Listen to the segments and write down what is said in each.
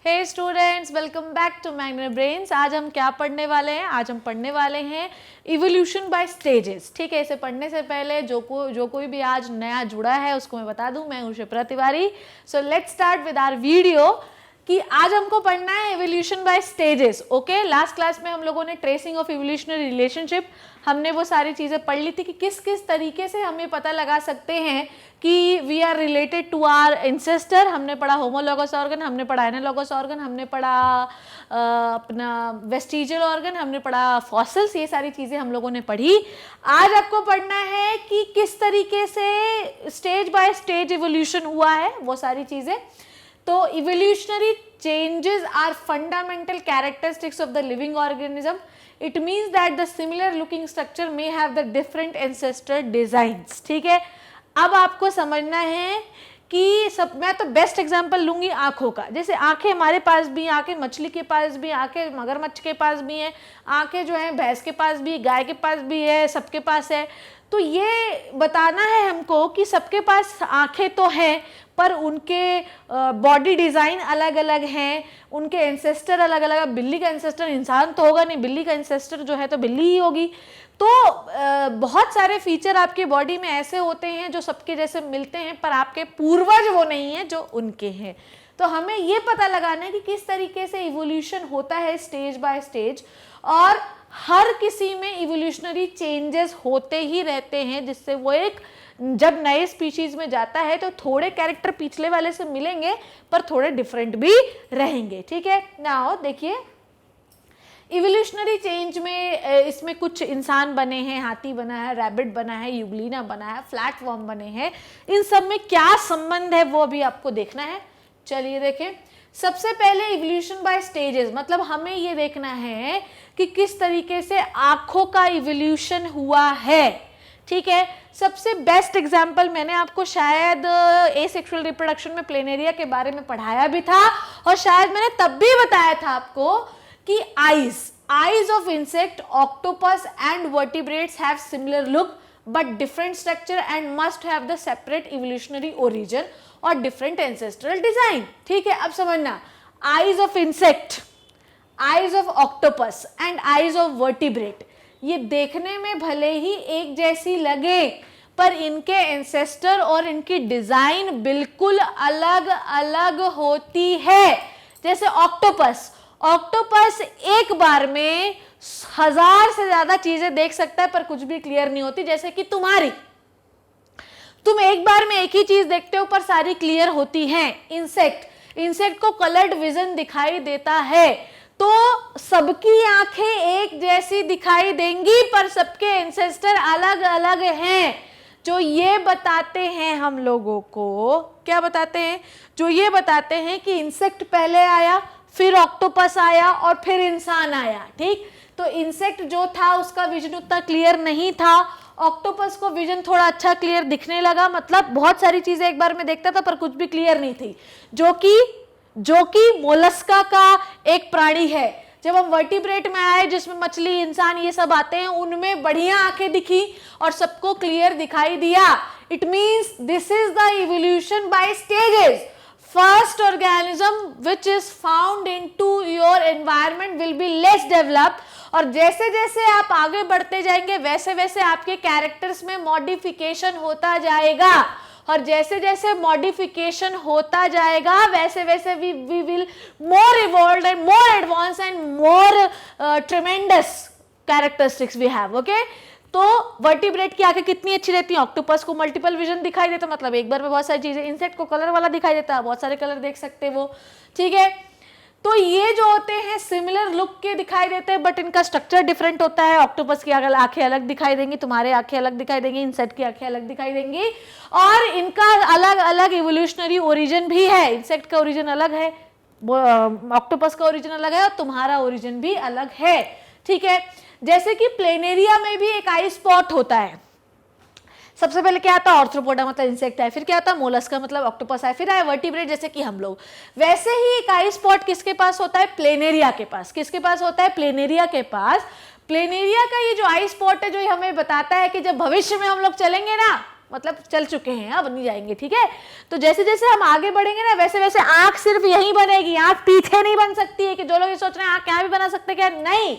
Hey students, welcome back to Magna Brains. आज हम क्या पढ़ने वाले हैं? आज हम पढ़ने वाले हैं इवोल्यूशन बाय स्टेजेस। ठीक है, इसे पढ़ने से पहले जो कोई भी आज नया जुड़ा है उसको मैं बता दूं, मैं हूं Shipra Tiwari. So let's start with our video कि आज हमको पढ़ना है evolution by stages. Okay, last class में हम लोगों ने ट्रेसिंग ऑफ इवोल्यूशनरी रिलेशनशिप, हमने वो सारी चीज़ें पढ़ ली थी कि किस किस तरीके से हमें पता लगा सकते हैं कि we are related to our ancestor. हमने पढ़ा होमोलॉगस ऑर्गन, हमने पढ़ा एनालॉगस ऑर्गन, हमने पढ़ा अपना वेस्टिजियल ऑर्गन, हमने पढ़ा फॉसिल्स। ये सारी चीज़ें हम लोगों ने पढ़ी। आज आपको पढ़ना है कि किस तरीके से स्टेज बाय स्टेज इवोल्यूशन हुआ है, वो सारी चीज़ें। तो evolutionary changes are fundamental characteristics of the living organism. It means that the similar looking structure may have the different ancestor designs. ठीक है, अब आपको समझना है कि मैं तो बेस्ट एग्जांपल लूंगी आंखों का। जैसे आंखें हमारे पास भी, आंखें मछली के पास भी, आंखें मगरमच्छ के पास भी हैं, आंखें जो हैं भैंस के पास भी, गाय के पास भी है, सबके पास है। तो ये बताना है हमको कि सबके पास आंखें तो हैं पर उनके बॉडी डिज़ाइन अलग अलग हैं, उनके एंसेस्टर अलग अलग। बिल्ली का एंसेस्टर इंसान तो होगा नहीं, बिल्ली का एंसेस्टर जो है तो बिल्ली ही होगी। तो बहुत सारे फीचर आपकी बॉडी में ऐसे होते हैं जो सबके जैसे मिलते हैं पर आपके पूर्वज वो नहीं है जो उनके हैं। तो हमें ये पता लगाना है कि किस तरीके से इवोल्यूशन होता है स्टेज बाय स्टेज, और हर किसी में इवोल्यूशनरी चेंजेस होते ही रहते हैं, जिससे वो एक जब नए स्पीशीज में जाता है तो थोड़े कैरेक्टर पिछले वाले से मिलेंगे पर थोड़े डिफरेंट भी रहेंगे। ठीक है, नाउ देखिए इवोल्यूशनरी चेंज में इसमें कुछ इंसान बने हैं, हाथी बना है, रैबिट बना है, यूग्लिना बना है, फ्लैटवर्म बने हैं। इन सब में क्या संबंध है वो भी आपको देखना है। चलिए देखें, सबसे पहले इवोल्यूशन बाय स्टेजेस मतलब हमें ये देखना है कि किस तरीके से आंखों का इवोल्यूशन हुआ है। ठीक है, सबसे बेस्ट एग्जाम्पल मैंने आपको शायद एसेक्सुअल रिप्रोडक्शन में प्लेनेरिया के बारे में पढ़ाया भी था, और शायद मैंने तब भी बताया था आपको कि eyes of insect, octopus and vertebrates have similar look but different structure and must have the separate evolutionary origin और डिफरेंट एंसेस्ट्रल डिजाइन। ठीक है, अब समझना, eyes of insect, eyes of octopus and eyes of vertebrate, ये देखने में भले ही एक जैसी लगे पर इनके एंसेस्टर और इनकी डिजाइन बिल्कुल अलग अलग होती है। जैसे ऑक्टोपस एक बार में 1000 से ज्यादा चीजें देख सकता है पर कुछ भी क्लियर नहीं होती। जैसे कि तुम एक बार में एक ही चीज देखते हो पर सारी क्लियर होती हैं। इंसेक्ट को कलर्ड विजन दिखाई देता है, तो सबकी आंखें एक जैसी दिखाई देंगी पर सबके एंसेस्टर अलग अलग हैं। जो ये बताते हैं हम लोगों को, क्या बताते हैं? जो ये बताते हैं कि इंसेक्ट पहले आया, फिर ऑक्टोपस आया और फिर इंसान आया। ठीक, तो इंसेक्ट जो था उसका विजन उतना क्लियर नहीं था, ऑक्टोपस को विजन थोड़ा अच्छा क्लियर दिखने लगा, मतलब बहुत सारी चीजें एक बार में देखता था पर कुछ भी क्लियर नहीं थी, जो कि मोलस्का का एक प्राणी है। जब हम वर्टिब्रेट में आए जिसमें मछली, इंसान ये सब आते हैं, उनमें बढ़िया आंखें दिखी और सबको क्लियर दिखाई दिया। It means this is the evolution by stages. First organism which is found into your environment will be less developed, और जैसे जैसे आप आगे बढ़ते जाएंगे वैसे वैसे आपके कैरेक्टर्स में मॉडिफिकेशन होता जाएगा, और जैसे जैसे मॉडिफिकेशन होता जाएगा वैसे वैसे we will more evolved and more advance and more tremendous characteristics we have. Okay, तो वर्टिब्रेट की आंखें कितनी अच्छी रहती हैं, ऑक्टोपस को मल्टीपल विजन दिखाई देता, मतलब एक बार में बहुत सारी चीजें, इंसेक्ट को कलर वाला दिखाई देता है, बहुत सारे कलर देख सकते हैं वो। ठीक है, तो ये जो होते हैं सिमिलर लुक के दिखाई देते हैं बट इनका स्ट्रक्चर डिफरेंट होता है। ऑक्टोपस की आंखें अलग दिखाई देंगी, तुम्हारे आंखें अलग दिखाई देंगी, इंसेक्ट की आंखें अलग दिखाई देंगी, और इनका अलग अलग इवोल्यूशनरी ओरिजिन भी है। इंसेक्ट का ओरिजिन अलग है, ऑक्टोपस का ओरिजिन अलग है, और तुम्हारा ओरिजिन भी अलग है। ठीक है, जैसे कि प्लेनेरिया में भी एक आई स्पॉट होता है। सबसे पहले क्या आता है? ऑर्थ्रोपोडा मतलब इंसेक्ट है, फिर क्या आता है? मोलस्का मतलब ऑक्टोपस है, फिर आए वर्टिब्रेट जैसे कि हम लोग। वैसे ही एक आई स्पॉट किसके पास होता है? प्लेनेरिया के पास। किसके पास होता है? प्लेनेरिया के पास। प्लेनेरिया का ये जो आई स्पॉट है जो हमें बताता है कि जब भविष्य में हम लोग चलेंगे ना, मतलब चल चुके हैं, अब नहीं जाएंगे, ठीक है। तो जैसे जैसे हम आगे बढ़ेंगे ना वैसे वैसे आंख सिर्फ यहीं बनेगी, आंख पीछे नहीं बन सकती है कि जो लोग ये सोच रहे हैं आंख यहाँ भी बना सकते हैं क्या, नहीं।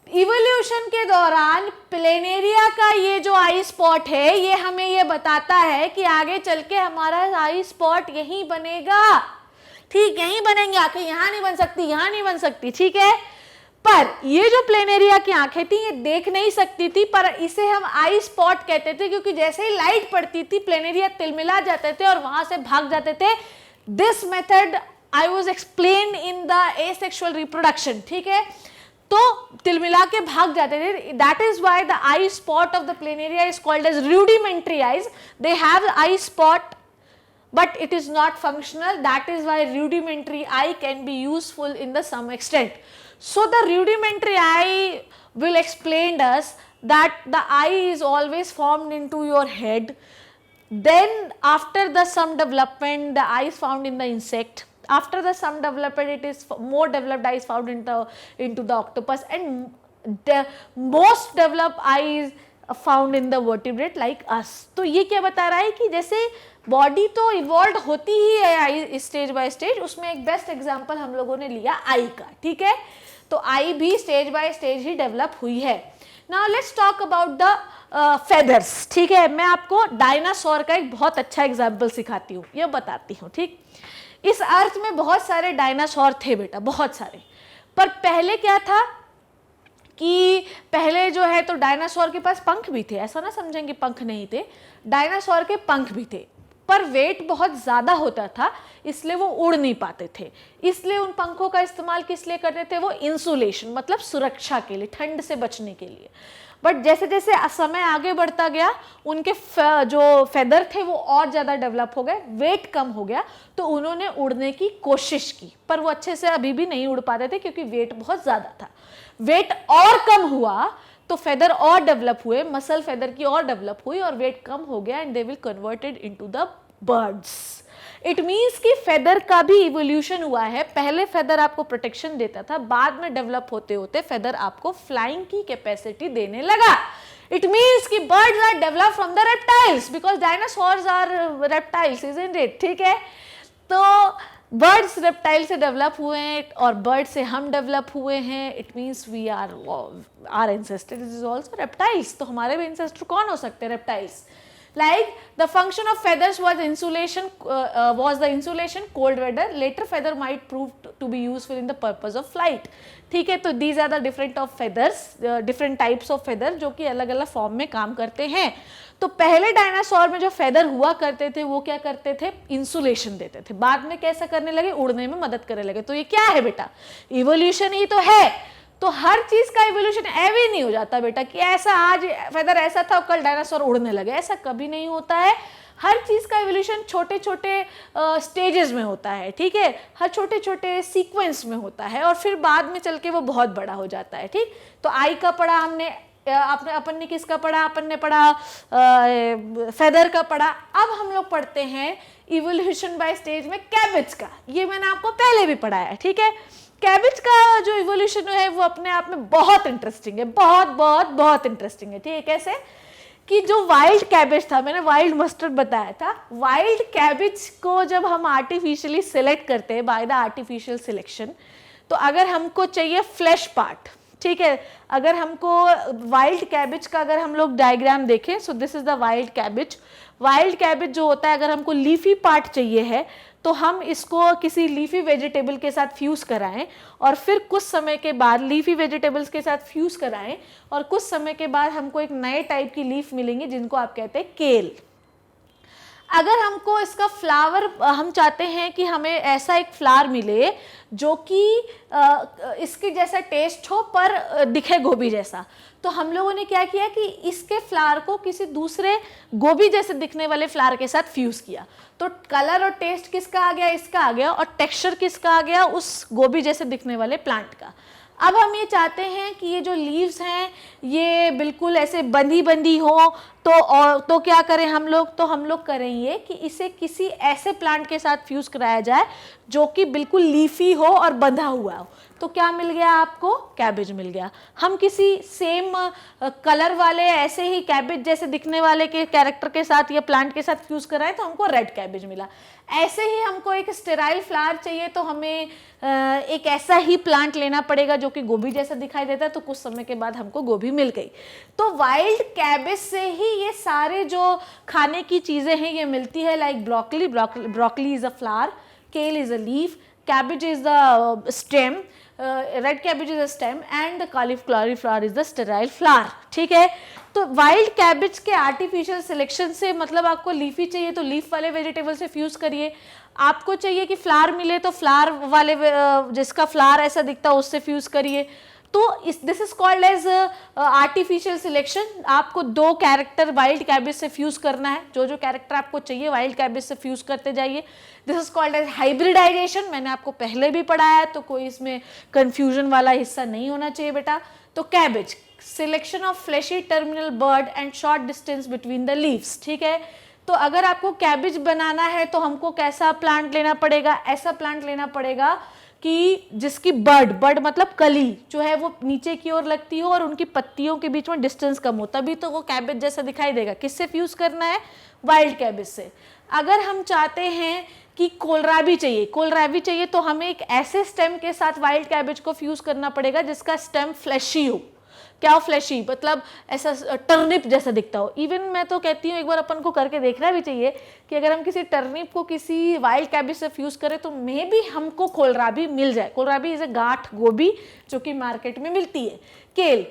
इवोल्यूशन के दौरान प्लेनेरिया का ये जो आई स्पॉट है ये हमें ये बताता है कि आगे चल के हमारा आई स्पॉट यहीं बनेगा, ठीक, यहीं बनेंगे आंखें, यहां नहीं बन सकती, यहां नहीं बन सकती, ठीक है। पर ये जो प्लेनेरिया की आंखें थी ये देख नहीं सकती थी, पर इसे हम आई स्पॉट कहते थे क्योंकि जैसे ही लाइट पड़ती थी प्लेनेरिया तिलमिला जाते थे और वहां से भाग जाते थे। This method I was explain in the asexual reproduction, ठीक है। तो तिलमिला के भाग जाते थे, that is why the eye spot of the planaria is called as rudimentary eyes. They have eye spot but it is not functional, that is why rudimentary eye can be useful in the some extent. So the rudimentary eye will explain us that the eye is always formed into your head, then after the some development the eye is found in the insect, after the some development it is more developed eye is found into the octopus, and the most developed eye is found in the vertebrate like us. तो ये क्या बता रहा है कि जैसे body तो evolve होती ही है आई स्टेज बाय स्टेज, उसमें एक बेस्ट एग्जांपल हम लोगों ने लिया आई का, ठीक है। तो आई भी stage by stage he develop हुई है। Now let's talk about the feathers, ठीक है। मैं आपको डायनासोर का एक बहुत अच्छा एग्जाम्पल सिखाती हूँ, ये बताती हूँ, ठीक। इस अर्थ में बहुत सारे डायनासोर थे बेटा, बहुत सारे, पर पहले क्या था कि पहले जो है तो डायनासोर के पास पंख भी थे, ऐसा ना समझें कि पंख नहीं थे, डायनासोर के पंख भी थे, पर वेट बहुत ज़्यादा होता था इसलिए वो उड़ नहीं पाते थे। इसलिए उन पंखों का इस्तेमाल किस लिए करते थे, वो इंसुलेशन मतलब सुरक्षा के लिए, ठंड से बचने के लिए। बट जैसे जैसे समय आगे बढ़ता गया उनके जो फेदर थे वो और ज़्यादा डेवलप हो गए, वेट कम हो गया, तो उन्होंने उड़ने की कोशिश की, पर वो अच्छे से अभी भी नहीं उड़ पाते थे क्योंकि वेट बहुत ज़्यादा था। वेट और कम हुआ तो फेदर और डेवलप हुए, मसल फेदर की और डेवलप हुई और वेट कम हो गया and they will converted into the birds. It means कि फेदर का भी इवोल्यूशन हुआ है। पहले फेदर आपको प्रोटेक्शन देता था, बाद में डेवलप होते होते फेदर आपको फ्लाइंग की कैपेसिटी देने लगा। इट मीन्स कि birds are develop from the reptiles because dinosaurs are reptiles, isn't it, ठीक है। तो बर्ड्स रेप्टाइल से डेवलप हुए हैं और बर्ड से हम डेवलप हुए हैं। It means we are ancestor is also reptiles. तो हमारे भी एंसेस्टर कौन हो सकते हैं, reptiles. Like the function of feathers was insulation, the insulation cold weather. Later feather might prove to be useful in the purpose of flight. ठीक है, तो these are the different of feathers, different types of feather जो कि अलग अलग form में काम करते हैं। तो पहले डायनासोर में जो फेदर हुआ करते थे वो क्या करते थे, इंसुलेशन देते थे, बाद में कैसा करने लगे, उड़ने में मदद करने लगे। तो ये क्या है बेटा, इवोल्यूशन ही तो है। तो हर चीज का इवोल्यूशन ऐवे नहीं हो जाता बेटा कि ऐसा आज फेदर ऐसा था कल डायनासोर उड़ने लगे, ऐसा कभी नहीं होता है। हर चीज का इवोल्यूशन छोटे छोटे स्टेजेस में होता है, ठीक है, हर छोटे छोटे सीक्वेंस में होता है और फिर बाद में चल के वो बहुत बड़ा हो जाता है, ठीक। तो आई का पढ़ा हमने, अपन ने किसका पढ़ा, अपन ने पढ़ा फेदर का पढ़ा। अब हम लोग पढ़ते हैं इवोल्यूशन बाय स्टेज में कैबेज का, ये मैंने आपको पहले भी पढ़ाया है, ठीक है। कैबेज का जो इवोल्यूशन है वो अपने आप में बहुत इंटरेस्टिंग है, बहुत बहुत बहुत इंटरेस्टिंग है, ठीक है। कैसे कि जो वाइल्ड कैबेज था, मैंने वाइल्ड मस्टर्ड बताया था, वाइल्ड कैबेज को जब हम आर्टिफिशियली सिलेक्ट करते हैं बाय द आर्टिफिशियल सिलेक्शन, तो अगर हमको चाहिए फ्लैश पार्ट, ठीक है, अगर हमको वाइल्ड कैबेज का अगर हम लोग डायग्राम देखें, so this is the wild cabbage. Wild cabbage जो होता है, अगर हमको लीफी पार्ट चाहिए है तो हम इसको किसी लीफी वेजिटेबल के साथ फ्यूज़ कराएं और फिर कुछ समय के बाद लीफी वेजिटेबल्स के साथ फ्यूज़ कराएं और कुछ समय के बाद हमको एक नए टाइप की लीफ मिलेंगी जिनको आप कहते हैं केल। अगर हमको इसका फ्लावर, हम चाहते हैं कि हमें ऐसा एक फ्लावर मिले जो कि इसके जैसा टेस्ट हो पर दिखे गोभी जैसा, तो हम लोगों ने क्या किया कि इसके फ्लावर को किसी दूसरे गोभी जैसे दिखने वाले फ्लावर के साथ फ्यूज़ किया, तो कलर और टेस्ट किसका आ गया, इसका आ गया, और टेक्सचर किसका आ गया, उस गोभी जैसे दिखने वाले प्लांट का। अब हम ये चाहते हैं कि ये जो लीव्स हैं ये बिल्कुल ऐसे बंधी बंधी हो, तो क्या करें हम लोग, तो हम लोग करेंगे कि इसे किसी ऐसे प्लांट के साथ फ्यूज कराया जाए जो कि बिल्कुल लीफी हो और बंधा हुआ हो। तो क्या मिल गया आपको, कैबेज मिल गया। हम किसी सेम कलर वाले ऐसे ही कैबेज जैसे दिखने वाले के कैरेक्टर के साथ या प्लांट के साथ फ्यूज कराएं तो हमको रेड कैबेज मिला। ऐसे ही हमको एक स्टेराइल फ्लावर चाहिए तो हमें एक ऐसा ही प्लांट लेना पड़ेगा जो कि गोभी जैसा दिखाई देता है, तो कुछ समय के बाद हमको गोभी मिल गई। तो वाइल्ड कैबेज से ही ये सारे जो खाने की चीज़ें हैं ये मिलती है, like broccoli is a flower, kale is a leaf, cabbage is the stem, red cabbage is a stem and the cauliflower is the sterile flower। ठीक है, तो वाइल्ड कैबेज के आर्टिफिशियल सिलेक्शन से मतलब आपको लीफी चाहिए तो लीफ वाले वेजिटेबल से फ्यूज करिए, आपको चाहिए कि फ्लावर मिले तो फ्लावर वाले जिसका फ्लावर ऐसा दिखता है उससे फ्यूज करिए। तो this is called as artificial selection. आपको दो कैरेक्टर वाइल्ड कैबेज से फ्यूज करना है, जो जो कैरेक्टर आपको चाहिए वाइल्ड कैबेज से फ्यूज करते जाइए। This is called as hybridisation, मैंने आपको पहले भी पढ़ाया है तो कोई इसमें कंफ्यूजन वाला हिस्सा नहीं होना चाहिए बेटा। तो cabbage, selection of flashy terminal bird and short distance between the leaves. ठीक है, तो अगर आपको कैबेज बनाना है तो हमको कैसा प्लांट लेना पड़ेगा, ऐसा प्लांट लेना पड़ेगा कि जिसकी बर्ड मतलब कली जो है वो नीचे की ओर लगती हो और उनकी पत्तियों के बीच में डिस्टेंस कम हो, तभी तो वो कैबेज जैसा दिखाई देगा। किससे फ्यूज करना है, वाइल्ड कैबेज से। अगर हम चाहते हैं कि कोलराबी चाहिए तो हमें एक ऐसे स्टेम के साथ वाइल्ड कैबेज को फ्यूज करना पड़ेगा जिसका स्टेम फ्लैशी हो। क्या हो फ्लैशी, मतलब ऐसा टर्निप जैसा दिखता हो। इवन मैं तो कहती हूँ एक बार अपन को करके देखना भी चाहिए कि अगर हम किसी टर्निप को किसी वाइल्ड कैबेज से फ्यूज करें तो मे भी हमको कोलराबी मिल जाए। कोलराबी इज अ गांठ गोभी जो कि मार्केट में मिलती है। केल,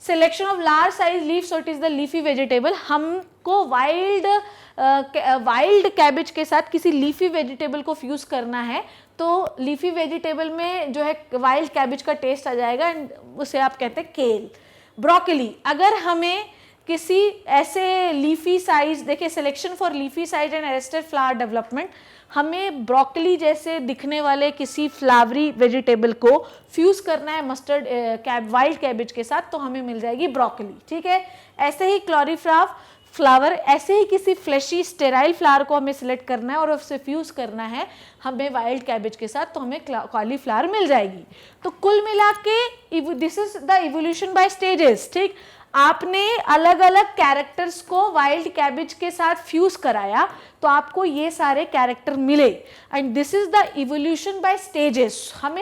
selection of large size leaf so it is the leafy vegetable. हमको वाइल्ड कैबेज के साथ किसी लीफी वेजिटेबल को फ्यूज करना है तो लीफी वेजिटेबल में जो है वाइल्ड कैबेज का टेस्ट आ जाएगा एंड उसे आप कहते हैं केल। ब्रोकली, अगर हमें किसी ऐसे लीफी साइज, देखिए selection for leafy size and arrested flower development, हमें ब्रोकली जैसे दिखने वाले किसी फ्लावरी वेजिटेबल को फ्यूज करना है मस्टर्ड वाइल्ड कैबेज के साथ तो हमें मिल जाएगी ब्रोकली। ठीक है, ऐसे ही फ्लावर, ऐसे ही किसी फ्लैशी स्टेराइल फ्लावर को हमें सिलेक्ट करना है और उससे फ्यूज करना है हमें वाइल्ड कैबेज के साथ तो हमें कॉलीफ्लावर मिल जाएगी। तो कुल मिला के this is the evolution by stages. ठीक, आपने अलग अलग कैरेक्टर्स को वाइल्ड कैबेज के साथ फ्यूज कराया तो आपको ये सारे कैरेक्टर मिले and this is the evolution by stages. हम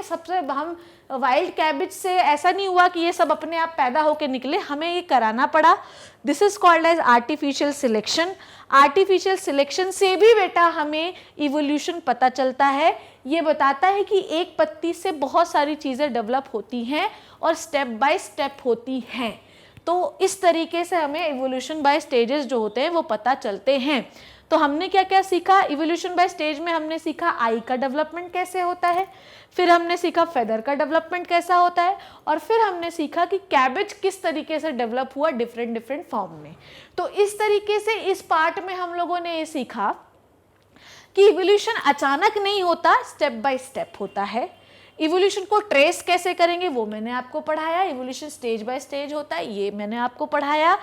वाइल्ड कैबेज से ऐसा नहीं हुआ कि ये सब अपने आप पैदा होकर निकले, हमें ये कराना पड़ा। This is called as artificial selection. Artificial selection से भी बेटा हमें इवोल्यूशन पता चलता है। ये बताता है कि एक पत्ती से बहुत सारी चीज़ें डेवलप होती हैं और स्टेप बाय स्टेप होती हैं। तो इस तरीके से हमें इवोल्यूशन बाय स्टेजेस जो होते हैं वो पता चलते हैं। तो हमने क्या क्या सीखा इवोल्यूशन बाय स्टेज में? हमने सीखा आई का डेवलपमेंट कैसे होता है, फिर हमने सीखा फेदर का डेवलपमेंट कैसा होता है, और फिर हमने सीखा कि कैबेज किस तरीके से डेवलप हुआ डिफरेंट फॉर्म में। तो इस तरीके से इस पार्ट में हम लोगों ने ये सीखा कि इवोल्यूशन अचानक नहीं होता, स्टेप बाय स्टेप होता है। इवोल्यूशन को ट्रेस कैसे करेंगे वो मैंने आपको पढ़ाया। इवोल्यूशन स्टेज बाय स्टेज होता है, ये मैंने आपको पढ़ाया।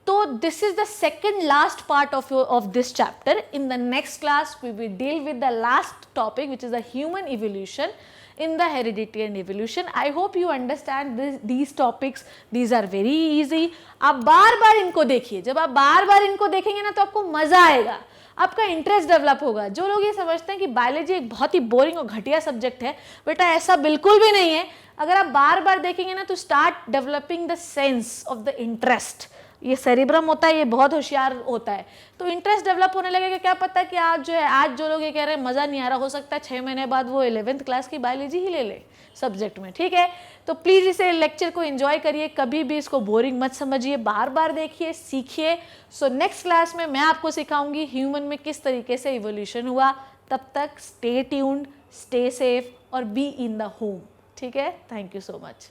तो this is the second last part of this chapter. In the next class we will deal with the last topic which is the human evolution in the heredity and evolution. I hope you understand these topics. These are very easy. आप बार बार इनको देखिए, जब आप बार बार इनको देखेंगे ना तो आपको मजा आएगा, आपका इंटरेस्ट डेवलप होगा। जो लोग ये समझते हैं कि बायोलॉजी एक बहुत ही बोरिंग और घटिया सब्जेक्ट है, बेटा ऐसा बिल्कुल भी नहीं है। अगर आप बार बार देखेंगे ना तो start developing the sense of the interest. ये सेरिब्रम होता है, ये बहुत होशियार होता है, तो इंटरेस्ट डेवलप होने लगेगा। क्या पता कि आज जो लोग ये कह रहे हैं मज़ा नहीं आ रहा, हो सकता है 6 महीने बाद वो 11th क्लास की बायोलॉजी ही ले ले सब्जेक्ट में। ठीक है, तो प्लीज़ इसे लेक्चर को एंजॉय करिए, कभी भी इसको बोरिंग मत समझिए, बार बार देखिए, सीखिए। सो नेक्स्ट क्लास में मैं आपको सिखाऊंगी ह्यूमन में किस तरीके से इवोल्यूशन हुआ। तब तक स्टे ट्यून्ड, स्टे सेफ और बी इन द होम। ठीक है, थैंक यू सो मच।